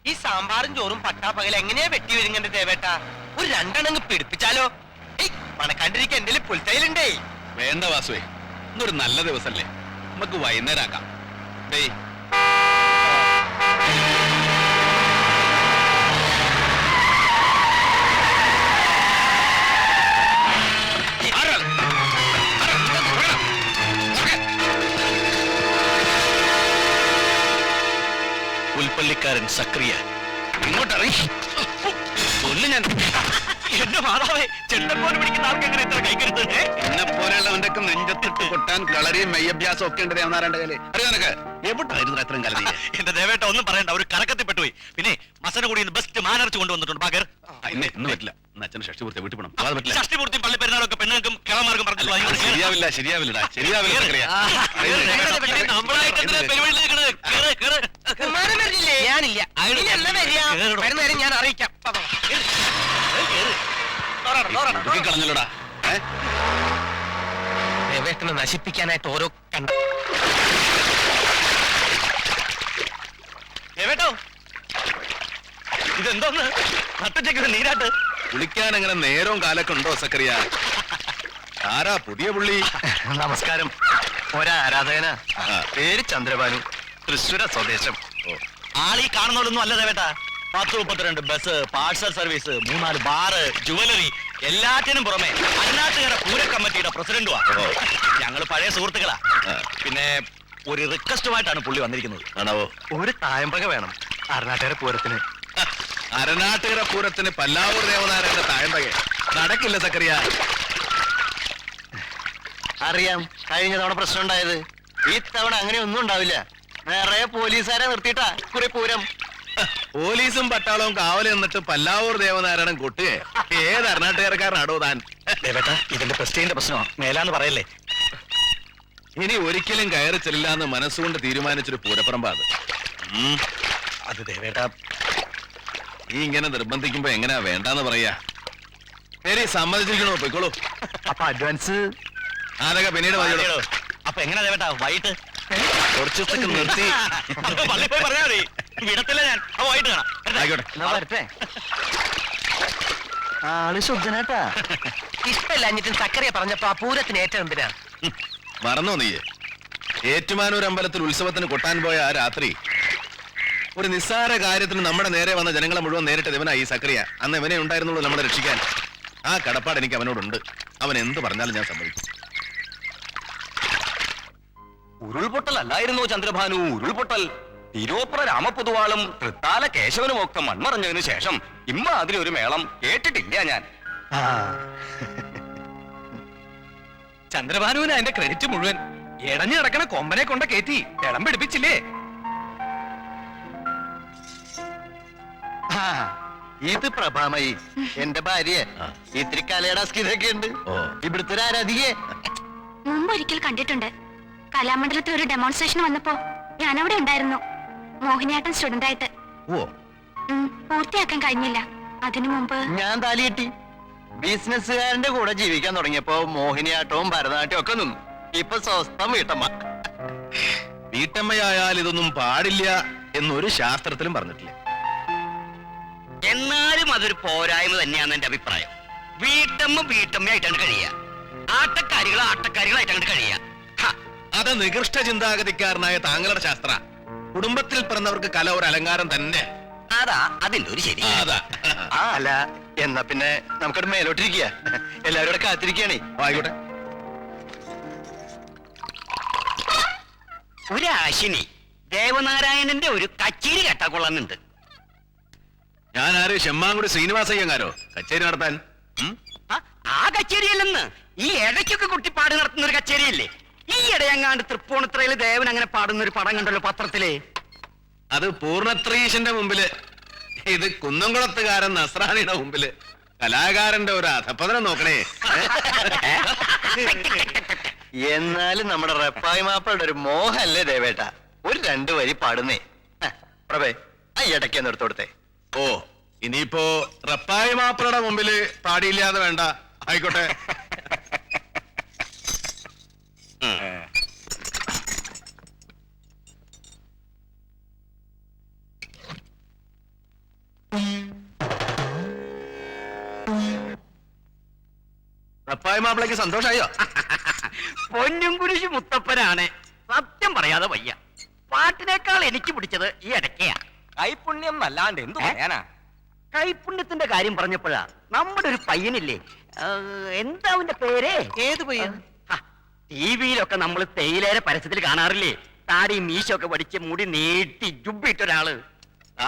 ഈ സാമ്പാറും ചോറും പട്ടാപ്പകൽ എങ്ങനെയാ വെട്ടി വിഴുങ്ങന്റെ ദേവേട്ട? ഒരു രണ്ടെണ്ണങ്ങ് പിടിപ്പിച്ചാലോ? മണക്കാണ്ടിരിക്കാൻ എന്റെ പുൽത്തയിലുണ്ടേ. വേണ്ട വാസുവേ, ഇന്നൊരു നല്ല ദിവസല്ലേ, നമുക്ക് വൈകുന്നേരം ആക്കാം. ഡേയ് പുൽപ്പള്ളിക്കാരൻ സക്രിയ ഇങ്ങോട്ടിറങ്ങി കൊല്ലു ഞാൻ. എന്റെ മാതാവേ, ചെണ്ടപ്പോല് പിടിക്കുന്ന ആൾക്ക് എങ്ങനെ ഇത്ര കൈക്കരുത്? എന്നെ പോലെയുള്ളവന്റെ നെഞ്ചത്തിട്ട് കൊട്ടാൻ കളറിയും മെയ്യഭ്യാസം ഒക്കെ ഉണ്ട് ദേവനാരായണന്റെ കയ്യില്. അറിയോ നിനക്ക്? എവിടായിരുന്നു എത്രയും കാലം? എന്റെ ദേവേട്ട ഒന്നും പറയണ്ട, ഒരു കലക്കത്തിൽ പെട്ടുപോയി. പിന്നെ മസന കൂടി ബെസ്റ്റ് മാനർച്ച് കൊണ്ടുവന്നിട്ടുണ്ട് ബാഗർ. ഇന്ന് പറ്റില്ല, അച്ഛന് ഷഷ്ടി പൂർത്തി വീട്ടിൽ പോകണം. അത് പറ്റില്ല. ഷഷ്ടിപൂർത്തിയും പള്ളി പെരുന്നാളൊക്കെ പെണ്ണുങ്ങൾക്കും കിളമാർക്കും പറഞ്ഞു. ശരിയാവില്ല, ശരിയാവില്ല, ശരിയാവില്ല. ഞാനില്ല, വരുന്നേരം ഞാൻ അറിയിക്കാം. കളഞ്ഞല്ലോടാ. ദേവേട്ടനെ നശിപ്പിക്കാനായിട്ട് ഓരോ കണ്ട. ദേവേട്ടോ, ഇതെന്തോന്ന് നട്ടുച്ചയ്ക്ക് നീരാട്ട്? കുളിക്കാൻ അങ്ങനെ നേരവും കാലൊക്കെ ഉണ്ടോ സക്കറിയ? ആരാ പുതിയ പുള്ളി? നമസ്കാരം. ഒരാരാധകന, പേര് ചന്ദ്രബാനു, തൃശ്ശൂര സ്വദേശം. ആളീ കാണുന്നോളൊന്നും അല്ല ദേവേട്ടാ. 10-32 bus, parcel service, 3-4 bar, jewellery, എല്ലാറ്റിനും പുറമെ അന്നാട്ടുകര പൂര കമ്മിറ്റിയുടെ പ്രസിഡന്റുവാ. ഞങ്ങള് പഴയ സുഹൃത്തുക്കളാ. പിന്നെ ഒരു റിക്വസ്റ്റുമായിട്ടാണ് പുള്ളി വന്നിരിക്കുന്നത്. ആണോ? ഒരു തായമ്പക വേണം അരനാട്ടുകര പൂരത്തിന്. അരനാട്ടുകര പൂരത്തിന് പല്ലാവൂർ ദേവനാരായണന്റെ തായമ്പക നടക്കില്ല സക്കറിയ. അറിയാം, കഴിഞ്ഞ തവണ പ്രശ്നം ഉണ്ടായത്. ഈ തവണ അങ്ങനെ ഒന്നും ഉണ്ടാവില്ല. നിറയെ പോലീസുകാരെ നിർത്തിയിട്ടാ കുറെ പൂരം. പോലീസും പട്ടാളവും കാവല് നിന്നിട്ട് പല്ലാവൂർ ദേവനാരായണൻ കൊട്ടുകയെ. ഏത് അരനാട്ടുകാരക്കാരനാടോ താൻ? ദേവേട്ടാ, ഇതിന്റെ പ്രസ്റ്റീജിന്റെ പ്രശ്നമാണ്, മേലാന്ന് പറയല്ലേ. ഇനി ഒരിക്കലും കയറി ചെല്ലാന്ന് മനസ്സുകൊണ്ട് തീരുമാനിച്ചൊരു പൂരപ്പറമ്പാ അത്. അത് ദേവേട്ടാ, ഈ ഇങ്ങനെ നിർബന്ധിക്കുമ്പോ എങ്ങനെയാ വേണ്ടാന്ന് പറയാ? ശരി, സമ്മതിച്ചിരിക്കണോ? പൊയ്ക്കോളൂ. അപ്പൊ അഡ്വാൻസ് അതൊക്കെ പിന്നീട് മതിയോ. അപ്പൊ എങ്ങനെയാ ദേവേട്ടാ വൈകിട്ട്? കുറച്ചു ദിവസത്തേക്ക് നിർത്തി പള്ളി പോയി പറഞ്ഞാ മതി, വിടത്തില്ല ഞാൻ. അപ്പൊ വൈകിട്ട് കാണാം. ആയിക്കോട്ടെ. വരട്ടെ. ആള് ശുദ്ധനാട്ടാ. ഇഷ്ടമില്ലാഞ്ഞിട്ടും സക്കറിയ പറഞ്ഞപ്പോ ആ പൂരത്തിന് ഏറ്റവും എന്തിനാ? മറന്നോ നീയെ? ഏറ്റുമാനൂർ അമ്പലത്തിൽ ഉത്സവത്തിന് കൊട്ടാൻ പോയ ആ രാത്രി ഒരു നിസ്സാര കാര്യത്തിന് നമ്മുടെ നേരെ വന്ന ജനങ്ങളെ മുഴുവൻ നേരിട്ട് ഇവനാ ഈ സക്രിയ. അന്ന് ഇവനെ ഉണ്ടായിരുന്നുള്ളൂ നമ്മളെ രക്ഷിക്കാൻ. ആ കടപ്പാട് എനിക്ക് അവനോടുണ്ട്. അവൻ എന്ത് പറഞ്ഞാലും ഞാൻ സമ്മതിക്കും. ഉരുൾപൊട്ടലല്ലായിരുന്നോ ചന്ദ്രഭാനു? ഉരുൾപൊട്ടൽ. തിരുവപ്പുറ രാമപൊതുവാളും തൃത്താല കേശവനും ഒക്കെ മൺമറഞ്ഞതിനു ശേഷം അതിലൊരു മേളം കേട്ടിട്ടില്ല ഞാൻ. ചന്ദ്രഭാനുവിന് അതിന്റെ ക്രെഡിറ്റ് മുഴുവൻ. ഇടഞ്ഞു കിടക്കണ കൊമ്പനെ കൊണ്ട് കയറ്റി ഇടം പിടിപ്പിച്ചില്ലേ? ഇത് പ്രഭാമയി, എന്റെ ഭാര്യ. ഇത്തിരി കലയടാസ്കിതൊക്കെ ഉണ്ട്. ഇവിടുത്തെ ഒരു ആരാധികയെ മുമ്പൊരിക്കൽ കണ്ടിട്ടുണ്ട്. കലാമണ്ഡലത്തിൽ ഒരു ഡെമോൺസ്ട്രേഷൻ വന്നപ്പോ ഞാൻ അവിടെ ഉണ്ടായിരുന്നു, മോഹിനിയാട്ടം സ്റ്റുഡന്റ് ആയിട്ട്. പൂർത്തിയാക്കാൻ കഴിഞ്ഞില്ല. അതിനു മുമ്പ് ഞാൻ താലി കെട്ടി. ബിസിനസ്സുകാരന്റെ കൂടെ ജീവിക്കാൻ തുടങ്ങിയപ്പോ മോഹിനിയാട്ടവും ഭരതനാട്യവും ഒക്കെ നിന്നു. ഇപ്പൊ സ്വസ്ഥം വീട്ടമ്മ. വീട്ടമ്മയായാൽ ഇതൊന്നും പാടില്ല എന്നൊരു ശാസ്ത്രത്തിലും പറഞ്ഞിട്ടില്ല. എന്നാലും അതൊരു പോരായ്മ തന്നെയാണെന്ന് എന്റെ അഭിപ്രായം. വീട്ടമ്മ വീട്ടമ്മയായിട്ടാണ് കഴിയുക, ആട്ടക്കാരികളായിട്ടാണ് കഴിയുക. അത് നികൃഷ്ട ചിന്താഗതിക്കാരനായ താങ്കളുടെ ശാസ്ത്ര. കുടുംബത്തിൽ പിറന്നവർക്ക് കല ഒരു അലങ്കാരം തന്നെ. അതാ അതിന്റെ ഒരു ശരി. അതാ. അല്ല, എന്നാ പിന്നെ നമുക്കത് മേലോട്ടിരിക്കുക. എല്ലാവരും ഇവിടെ കാത്തിരിക്കുകയാണേ. ആയിക്കോട്ടെ. ഒരു ആശിനി ദേവനാരായണന്റെ ഒരു കച്ചേരി കേട്ടാ കൊള്ളുന്നുണ്ട്. ഞാൻ ആര്? ചെമ്മാങ്കുടി ശ്രീനിവാസയ്യങ്കാരോ കച്ചേരി നടത്താൻ? ആ കച്ചേരിയല്ലെന്ന്, ഈ ഇടയ്ക്കൊക്കെ കുട്ടിപ്പാട് നടത്തുന്ന ഒരു കച്ചേരിയല്ലേ? ഈ ഇടയങ്ങാണ്ട് തൃപ്പൂണിത്തുറയില് ദേവൻ അങ്ങനെ പാടുന്ന ഒരു പടം കണ്ടല്ലോ പത്രത്തില്. അത് പൂർണ്ണത്രീശന്റെ മുമ്പില്, ഇത് കുന്നംകുളത്തുകാരൻ നസ്രാണിയുടെ മുമ്പില്. കലാകാരന്റെ ഒരു അധപ്പതനം നോക്കണേ. എന്നാലും നമ്മുടെ റെപ്പായി മാപ്പയുടെ ഒരു മോഹല്ലേ ദേവേട്ട? ഒരു 2 വരി പാടുന്നേ. പ്രഭേ, ആ ഇടയ്ക്ക് നിർത്തി കൊടുത്തേ. ഓ, ഇനിയിപ്പോ റപ്പായി മാപ്പയുടെ മുമ്പില് പാടിയില്ലാതെ വേണ്ട. ആയിക്കോട്ടെ. റെപ്പായ മാപ്പിളയ്ക്ക് സന്തോഷായോ? പൊന്നും കുരിശ് മുത്തപ്പനാണ്. സത്യം പറയാതെ വയ്യ. പാട്ടിനേക്കാൾ എനിക്ക് പിടിച്ചത് ഈ ഇടയ്ക്കയാ. കൈപുണ്യം അല്ലാണ്ട് എന്തു പറയാനാ? കൈപുണ്യത്തിന്റെ കാര്യം പറഞ്ഞപ്പോഴാ നമ്മുടെ ഒരു പയ്യനില്ലേ, എന്താ അവന്റെ പേര്? ഏത് പയ്യൻ? ടിവിയിലൊക്കെ നമ്മൾ തേയിലേരെ പരസ്യത്തിൽ കാണാറില്ലേ, താടി മീശൊക്കെ പഠിച്ച് മുടി നീട്ടി ജുബിട്ടൊരാള്.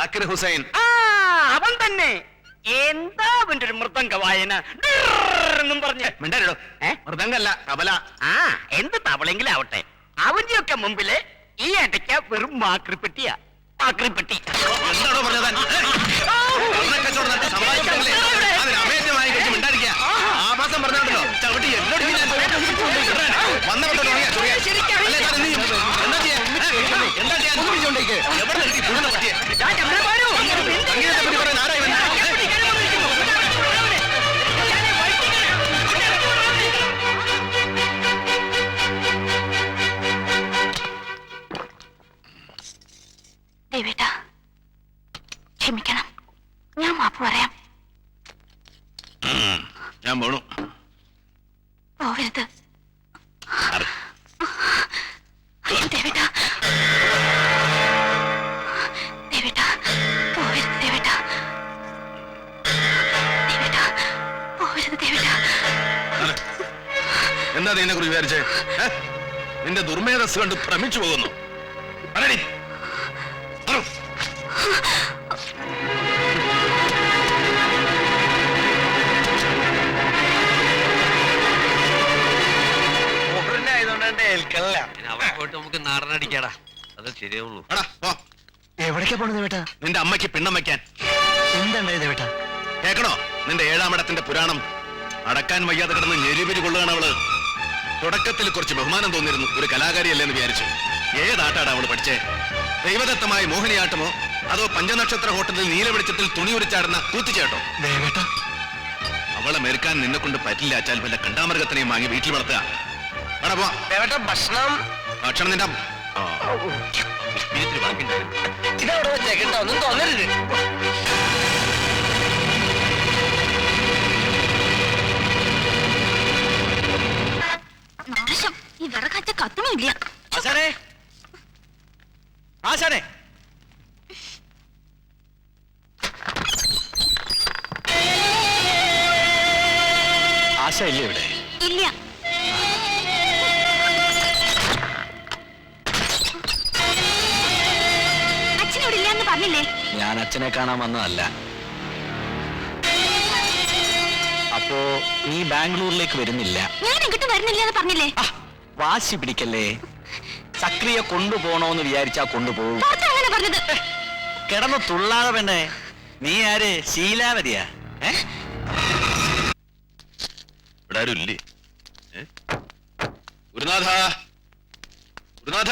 ആക്കിർ ഹുസൈൻ. ആ അവൻ തന്നെ. എന്താ അവന്റെ ഒരു മൃദംഗ വായന എന്നും പറഞ്ഞ്. മിണ്ടാരിടോ. മൃദംഗല്ല, തബല. ആ എന്ത് തവളെങ്കിലും ആവട്ടെ, അവന്റെയൊക്കെ മുമ്പില് ഈ ഇടയ്ക്ക വെറും മാക്രിപ്പെട്ടിയാ. മാക്രിപ്പെട്ടി. എന്താണോ പറഞ്ഞത്? കച്ചവടം നടത്തി സമ്പാദിക്കാനല്ലേ? അതിന് അമേദ്യമായി കഴിച്ച് മിണ്ടായിരിക്കുക. ആഭാസം പറഞ്ഞോണ്ടല്ലോ ചവിട്ടി എന്നോട് വന്നപ്പെട്ടോ എന്താ ചെയ്യാൻ എവിടെ നിർത്തി പുഴുന്ന പറ്റിയെ? സംഗീതത്തെ പറ്റി പറയാൻ ആരായി വന്നത്? ദേവേട്ട, ക്ഷമിക്കണം, ഞാൻ മാപ്പ് പറയാം. ഞാൻ പോണു. പോവരുത്. അയ്യോ ദേവേട്ട, ദേവേട്ട, പോവരുത് ദേവേട്ട. ദേവേട്ട, പോവരുത് ദേവേട്ട. എന്താ നിന്നെ കുറിച്ച് വിചാരിച്ചേ? നിന്റെ ദുർമേധസ് കണ്ട് ഭ്രമിച്ചു പോകുന്നു. പറയടി. അവിടെ പോയിട്ട് നമുക്ക് നാടനടിക്കാടാ, അത് ശരിയാവുള്ളൂ. എവിടേക്കാ പോണത് ദേവേട്ടാ? നിന്റെ അമ്മയ്ക്ക് പിണ്ണം വയ്ക്കാൻ. എന്താണ്ടായത് ദേവേട്ടാ? കേക്കണോ നിന്റെ ഏഴാമിടത്തിന്റെ പുരാണം? അടക്കാൻ വയ്യാതെ കിടന്ന് ഞെരിപിരി കൊള്ളുകയാണ് അവള്. തുടക്കത്തിൽ കുറച്ച് ബഹുമാനം തോന്നിയിരുന്നു, ഒരു കലാകാരിയല്ലേ എന്ന് വിചാരിച്ചു. ഏതാട്ടാണ് അവള് പഠിച്ചേ? ദൈവദത്തമായ മോഹിനിയാട്ടമോ അതോ പഞ്ചനക്ഷത്ര ഹോട്ടലിൽ നീലവെളിച്ചത്തിൽ തുണി ഉരിച്ചാടുന്ന കൂത്തിച്ചേട്ടോ? ദേവേട്ടാ, അവളെ മെരുക്കാൻ നിന്നെ കൊണ്ട് പറ്റില്ല. അച്ചാൽ വല്ല കണ്ടാമൃഗത്തിനെയും വാങ്ങി വീട്ടിൽ വളർത്തുക. ദേവേട്ടാ ഭക്ഷണം ഭക്ഷണം നിന്റെ ഇതവിടെ വെച്ചേക്കട്ടോ, ഒന്നും തോന്നരുത്. നാശം, ഈ വിറകച്ച കത്തുമില്ല. ആശാനെ, ആശാനെ, ആശ ഇല്ലേ ഇവിടെ? ഇല്ല. അച്ഛനോട് ഇല്ലാന്ന് പറഞ്ഞില്ലേ? ഞാൻ അച്ഛനെ കാണാൻ വന്നതല്ല. അപ്പോ നീ ബാംഗ്ലൂരിലേക്ക് വരുന്നില്ല? ഞാൻ എങ്ങോട്ട് വരുന്നില്ല എന്ന് പറഞ്ഞില്ലേ? വാശി പിടിക്കല്ലേ. സക്രിയ കൊണ്ടുപോണോന്ന് വിചാരിച്ചാ കൊണ്ടുപോകും. അങ്ങനെ പറഞ്ഞത്. കിടന്ന് തുള്ളാതെ പെണ്ണേ. നീ ആര്? ശീലാവതിയാ? ഇവിടെ ആരും ഇല്ലേ? ഗുരുനാഥ, ഗുരുനാഥ.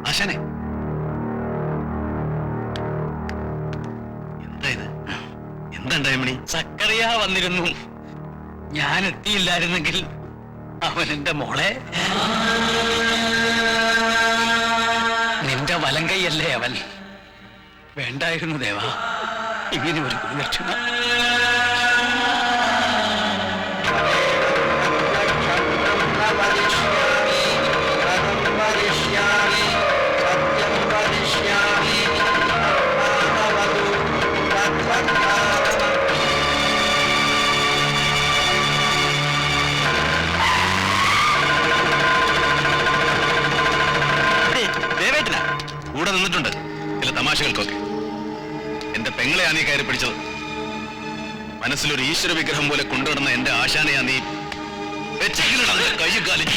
ആശാനെ, എന്താ ഇത്? എന്താ മണി? സക്കറിയ വന്നിരുന്നു. ഞാൻ എത്തിയില്ലായിരുന്നെങ്കിൽ അവൻ എന്റെ മോളെ. നിന്റെ വലങ്കൈയല്ലേ അവൻ? വേണ്ടായിരുന്നു ദേവാ ഇങ്ങനെ ഒരു ഗുരുദക്ഷിണ. കൂടെ നിന്നിട്ടുണ്ട് ചില തമാശകൾക്കൊക്കെ. എന്റെ പെങ്ങളെയാ നീ കയറി പിടിച്ചത്. മനസ്സിലൊരു ഈശ്വര വിഗ്രഹം പോലെ കൊണ്ടുവരുന്ന എന്റെ ആശാനെയാ നീ കയ്യും കാലും.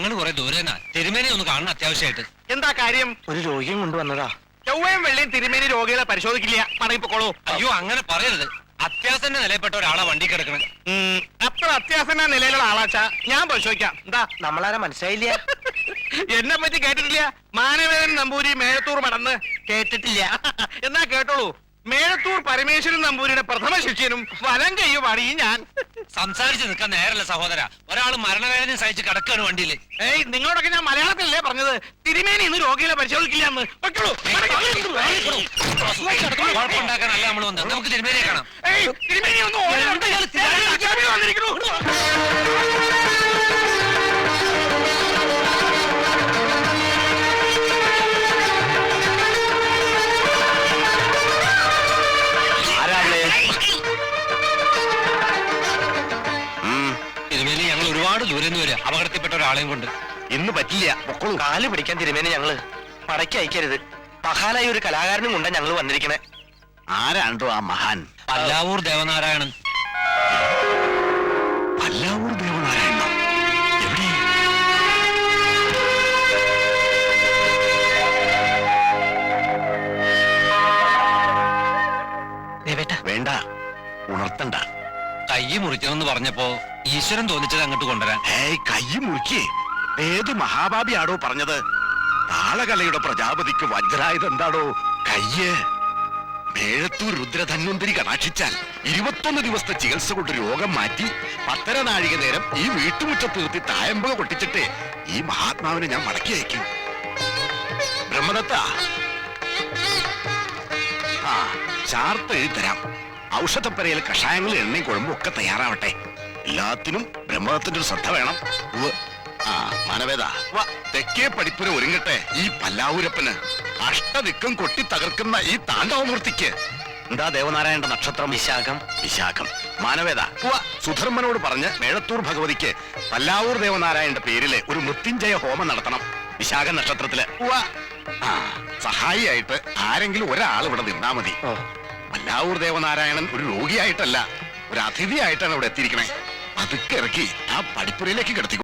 ഞങ്ങൾ കുറെ ദൂരനാ. തിരുമേനി ഒന്ന് കാണണം അത്യാവശ്യമായിട്ട്. എന്താ കാര്യം? ഒരു രോഗിയും കൊണ്ടുവന്നതാ. ചൊവ്വയും വെള്ളിയും തിരുമേനി രോഗികളെ പരിശോധിക്കില്ല. പറയിപ്പോളൂ. അയ്യോ അങ്ങനെ പറയരുത്. അത്യാസന്റെ നിലയിൽപ്പെട്ട ഒരാളാ വണ്ടി കിടക്കണത്. അത്ര അത്യാസന്ന നിലയിലുള്ള ആളാച്ചാ ഞാൻ പരിശോധിക്കാം. എന്താ നമ്മളാരെ മനസ്സിലായില്ല. എന്നെ പറ്റി കേട്ടിട്ടില്ല? മാനവേദൻ നമ്പൂരി മേഴത്തൂർ മടന്ന് കേട്ടിട്ടില്ല. എന്നാ കേട്ടോളൂ, മേഴത്തൂർ പരമേശ്വരൻ നമ്പൂരിയുടെ പ്രഥമ ശിഷ്യനും വലം കയ്യുമാണ് ഈ ഞാൻ. സംസാരിച്ച് നിൽക്കാൻ നേരല്ല സഹോദര. ഒരാൾ മരണവേദന സഹിച്ച് കിടക്കാണ് വണ്ടിയിൽ. ഏയ്, നിങ്ങളോടൊക്കെ ഞാൻ മലയാളത്തിലല്ലേ പറഞ്ഞത്? തിരുമേനി ഇന്ന് രോഗികളെ പരിശോധിക്കില്ല എന്ന്. കുഴപ്പമുണ്ടാക്കാനല്ല നമ്മൾ വന്നത്. നമുക്ക് തിരുമേനിയെ കാണാം. തിരുമേനി ഒന്ന് വന്നിരിക്കുന്നു. തിരുമേനി, ഞങ്ങൾ ഒരുപാട് ദൂരെ നിന്ന് വരിക അപകടത്തിൽപ്പെട്ട ഒരാളെയും കൊണ്ട്. ഇന്ന് പറ്റില്ല, പൊക്കോളൂ. കാല് പിടിക്കാൻ തിരുമേനി ഞങ്ങള് പടയ്ക്ക് അയക്കരുത്. മഹാനായ ഒരു കലാകാരനും കൊണ്ടാ ഞങ്ങൾ വന്നിരിക്കണേ. ആരാണ്ടോ ആ മഹാൻ? പല്ലാവൂർ ദേവനാരായണൻ. പല്ലാവൂർ ദേവനാരായണ എവിടെ? വേണ്ട, ഉണർത്തണ്ട. കൈ മുറിക്കണമെന്ന് പറഞ്ഞപ്പോ ഈശ്വരൻ തോന്നിച്ചത് അങ്ങോട്ട് കൊണ്ടുവരാൻ. ഏയ്, കൈ മുറിക്കേ. ഏത് മഹാഭാപിയാടോ പറഞ്ഞത്? താളകലയുടെ പ്രജാപതിക്ക് വജ്രായത് എന്താടോ? കയ്യ്. മേഴത്തൂർ രുദ്രധന്വന്തരി കടാക്ഷിച്ചാൽ 21 ദിവസത്തെ ചികിത്സ കൊണ്ട് രോഗം മാറ്റി 10 നാഴിക നേരം ഈ വീട്ടുമുറ്റത്ത് നിർത്തി തായമ്പക കൊട്ടിച്ചിട്ട് ഈ മഹാത്മാവിനെ ഞാൻ മടക്കി അയക്കും. ബ്രഹ്മദത്ത, ആ ചാർത്ത് എഴുതരാം. ഔഷധപ്പരയിൽ കഷായങ്ങളും എണ്ണയും കുഴമ്പും ഒക്കെ തയ്യാറാവട്ടെ. എല്ലാത്തിനും ബ്രഹ്മദത്തിന്റെ ഒരു ശ്രദ്ധ വേണം. ആ മാനവേദ, തെക്കേ പഠിപ്പിന് ഒരുങ്ങട്ടെ ഈ പല്ലാവൂരപ്പന്. അഷ്ടദിക്കും കൊട്ടി തകർക്കുന്ന ഈ താണ്ഡവമൂർത്തിക്ക്. എന്താ ദേവനാരായണന്റെ നക്ഷത്രം? വിശാഖം. വിശാഖം. മാനവേദ, സുധർമ്മനോട് പറഞ്ഞ് മേഴത്തൂർ ഭഗവതിക്ക് പല്ലാവൂർ ദേവനാരായണന്റെ പേരില് ഒരു മൃത്യുഞ്ജയ ഹോമം നടത്തണം വിശാഖ നക്ഷത്രത്തില്. ആ, സഹായിയായിട്ട് ആരെങ്കിലും ഒരാൾ ഇവിടെ നിന്നാ മതി. പല്ലാവൂർ ദേവനാരായണൻ ഒരു രോഗിയായിട്ടല്ല, ഒരു അതിഥിയായിട്ടാണ് ഇവിടെ എത്തിയിരിക്കണേ. പതുക്കെ ഇറക്കി ആ പഠിപ്പുരയിലേക്ക് കിടത്തി